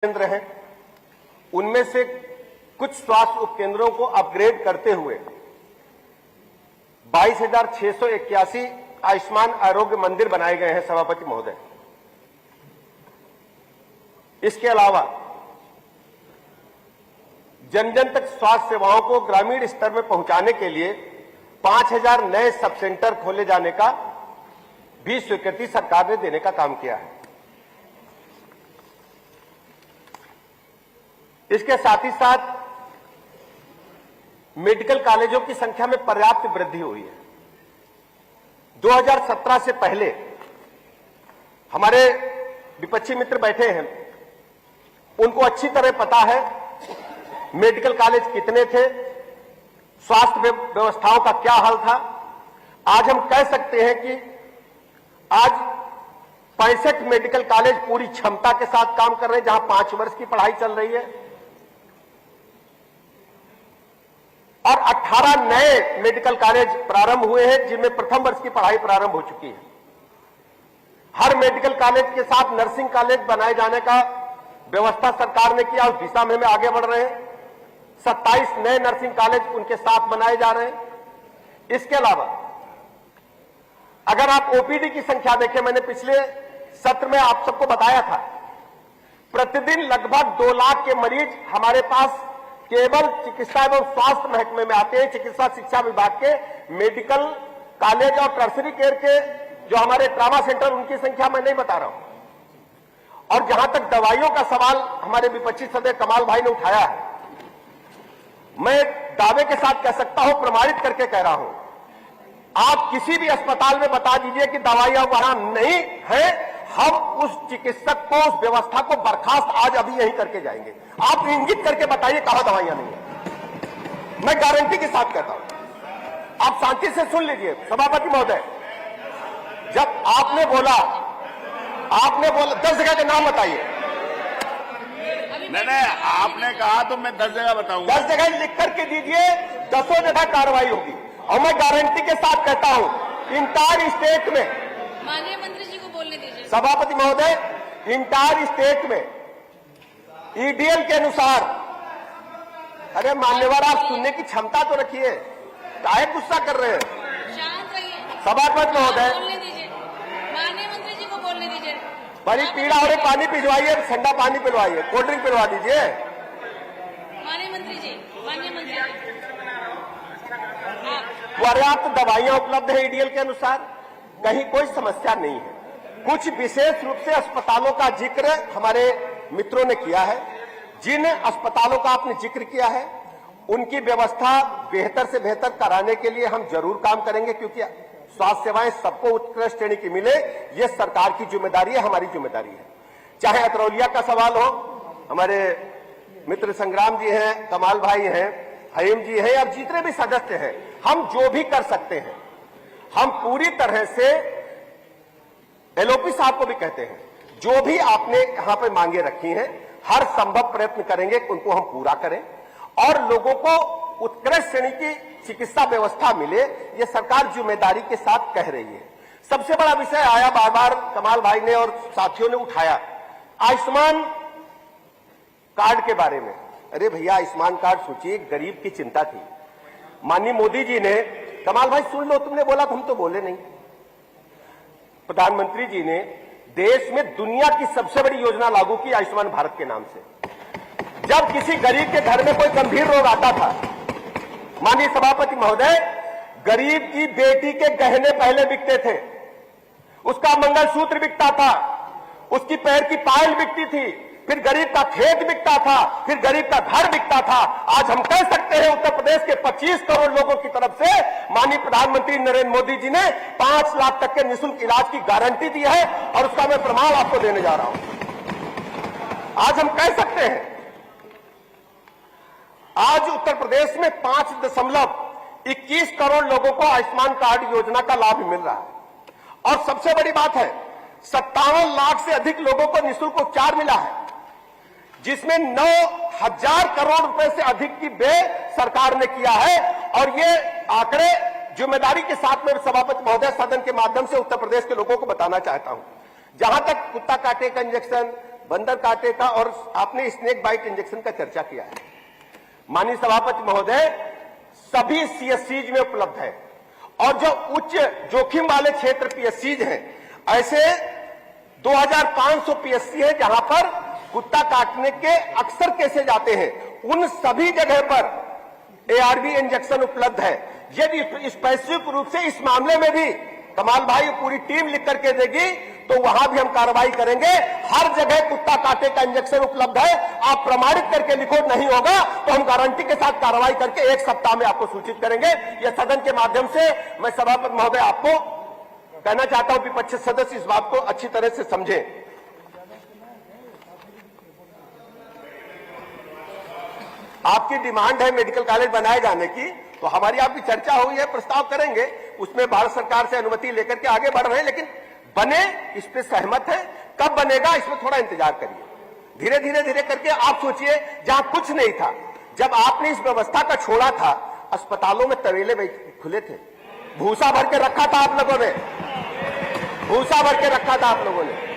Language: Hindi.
केंद्र हैं, उनमें से कुछ स्वास्थ्य उपकेंद्रों को अपग्रेड करते हुए 22,681 आयुष्मान आरोग्य मंदिर बनाए गए हैं सभापति महोदय। इसके अलावा जन जन तक स्वास्थ्य सेवाओं को ग्रामीण स्तर में पहुंचाने के लिए 5,000 नए सब सेंटर खोले जाने का भी स्वीकृति सरकार ने देने का काम किया है। इसके साथ ही साथ मेडिकल कॉलेजों की संख्या में पर्याप्त वृद्धि हुई है। 2017 से पहले हमारे विपक्षी मित्र बैठे हैं, उनको अच्छी तरह पता है मेडिकल कॉलेज कितने थे, स्वास्थ्य व्यवस्थाओं का क्या हाल था। आज हम कह सकते हैं कि आज 65 मेडिकल कॉलेज पूरी क्षमता के साथ काम कर रहे हैं, जहां 5 वर्ष की पढ़ाई चल रही है, और 18 नए मेडिकल कॉलेज प्रारंभ हुए हैं, जिनमें प्रथम वर्ष की पढ़ाई प्रारंभ हो चुकी है। हर मेडिकल कॉलेज के साथ नर्सिंग कॉलेज बनाए जाने का व्यवस्था सरकार ने किया, उस दिशा में आगे बढ़ रहे हैं। 27 नए नर्सिंग कॉलेज उनके साथ बनाए जा रहे हैं। इसके अलावा अगर आप ओपीडी की संख्या देखें, मैंने पिछले सत्र में आप सबको बताया था, प्रतिदिन लगभग 2 लाख के मरीज हमारे पास केवल चिकित्सा एवं स्वास्थ्य महकमे में आते हैं। चिकित्सा शिक्षा विभाग के मेडिकल कॉलेज और टर्सरी केयर के जो हमारे ट्रामा सेंटर, उनकी संख्या मैं नहीं बता रहा हूं। और जहां तक दवाइयों का सवाल हमारे विपक्षी सदस्य कमाल भाई ने उठाया है, मैं दावे के साथ कह सकता हूं, प्रमाणित करके कह रहा हूं, आप किसी भी अस्पताल में बता दीजिए कि दवाइयां वहां नहीं है, हम उस चिकित्सक को, उस व्यवस्था को बर्खास्त आज अभी यहीं करके जाएंगे। आप इंगित करके बताइए कहां दवाइयां नहीं है, मैं गारंटी के साथ कहता हूं। आप शांति से सुन लीजिए सभापति महोदय, जब आपने बोला 10 जगह के नाम बताइए। नहीं, आपने कहा तो मैं 10 जगह बताऊंगा। 10 जगह लिख करके दीजिए, 10 जगह कार्रवाई होगी। और मैं गारंटी के साथ कहता हूं, इंटायर स्टेट में, माननीय मंत्री जी को बोलने दीजिए। सभापति महोदय, इंटायर स्टेट में ईडीएल के अनुसार, अरे मान्यवर आप सुनने की क्षमता तो रखिए, काहे गुस्सा कर रहे हैं? शांत रहिए सभापति महोदय, बोलने दीजिए। माननीय मंत्री जी को बोलने दीजिए। बड़ी पीड़ा हो रही, पानी पिलवाइए, ठंडा पानी पिलवाइए, कोल्ड ड्रिंक पिलवा दीजिए। माननीय मंत्री जी, माननीय मंत्री जी, पर्याप्त दवाइयां उपलब्ध है ईडीएल के अनुसार, कहीं कोई समस्या नहीं है। कुछ विशेष रूप से अस्पतालों का जिक्र हमारे मित्रों ने किया है। जिन अस्पतालों का आपने जिक्र किया है, उनकी व्यवस्था बेहतर से बेहतर कराने के लिए हम जरूर काम करेंगे, क्योंकि स्वास्थ्य सेवाएं सबको उत्कृष्ट श्रेणी की मिले, ये सरकार की जिम्मेदारी है, हमारी जिम्मेदारी है। चाहे अतरौलिया का सवाल हो, हमारे मित्र संग्राम जी हैं, कमाल भाई हैं, हईम जी हैं, अब जितने भी सदस्य हैं, हम जो भी कर सकते हैं, हम पूरी तरह से, एलओपी साहब को भी कहते हैं, जो भी आपने यहां पे मांगे रखी हैं, हर संभव प्रयत्न करेंगे कि उनको हम पूरा करें और लोगों को उत्कृष्ट श्रेणी की चिकित्सा व्यवस्था मिले, ये सरकार जिम्मेदारी के साथ कह रही है। सबसे बड़ा विषय आया, बार बार कमाल भाई ने और साथियों ने उठाया, आयुष्मान कार्ड के बारे में। अरे भैया, आयुष्मान कार्ड सोचिए, गरीब की चिंता थी। माननीय मोदी जी ने, कमाल भाई सुन लो, तुमने बोला तो हम तो बोले नहीं, प्रधानमंत्री जी ने देश में दुनिया की सबसे बड़ी योजना लागू की आयुष्मान भारत के नाम से। जब किसी गरीब के घर में कोई गंभीर रोग आता था, माननीय सभापति महोदय, गरीब की बेटी के गहने पहले बिकते थे, उसका मंगलसूत्र बिकता था, उसकी पैर की पायल बिकती थी, फिर गरीब का खेत बिकता था, फिर गरीब का घर बिकता था। आज हम कह सकते हैं उत्तर प्रदेश के 25 करोड़ लोगों की तरफ से माननीय प्रधानमंत्री नरेंद्र मोदी जी ने 5 लाख तक के निःशुल्क इलाज की गारंटी दी है, और उसका मैं प्रमाण आपको देने जा रहा हूं। आज हम कह सकते हैं, आज उत्तर प्रदेश में 5.21 करोड़ लोगों को आयुष्मान कार्ड योजना का लाभ मिल रहा है। और सबसे बड़ी बात है, 57 लाख से अधिक लोगों को निःशुल्क उपचार मिला है, जिसमें 9,000 करोड़ रुपए से अधिक की व्यय सरकार ने किया है। और ये आंकड़े जिम्मेदारी के साथ में सभापति महोदय सदन के माध्यम से उत्तर प्रदेश के लोगों को बताना चाहता हूं। जहां तक कुत्ता काटे का इंजेक्शन, बंदर कांटे का और आपने स्नेक बाइट इंजेक्शन का चर्चा किया है। माननीय सभापति महोदय, सभी सीएससीज में उपलब्ध है और जो उच्च जोखिम वाले क्षेत्र पीएससीज हैं, ऐसे 2500 पीएससी है जहां पर कुत्ता काटने के अक्सर केसेज आते हैं। उन सभी जगह पर एआरवी इंजेक्शन उपलब्ध है। यदि स्पेसिफिक रूप से इस मामले में भी कमाल भाई पूरी टीम लिख करके देगी तो वहां भी हम कार्रवाई करेंगे। हर जगह कुत्ता काटे का इंजेक्शन उपलब्ध है। आप प्रमाणित करके लिखो, नहीं होगा तो हम गारंटी के साथ कार्रवाई करके 1 सप्ताह में आपको सूचित करेंगे। यह सदन के माध्यम से मैं सभापति महोदय आपको कहना चाहता हूं, विपक्षी सदस्य इस बात को अच्छी तरह से समझें। आपकी डिमांड है मेडिकल कॉलेज बनाए जाने की, तो हमारी आपकी चर्चा हुई है, प्रस्ताव करेंगे, उसमें भारत सरकार से अनुमति लेकर के आगे बढ़ रहे हैं। लेकिन बने, इस पे सहमत है। कब बनेगा इसमें थोड़ा इंतजार करिए, धीरे धीरे धीरे करके। आप सोचिए, जहां कुछ नहीं था, जब आपने इस व्यवस्था का छोड़ा था, अस्पतालों में तवेले खुले थे, भूसा भर के रखा था आप लोगों ने, भूसा भर के रखा था आप लोगों ने।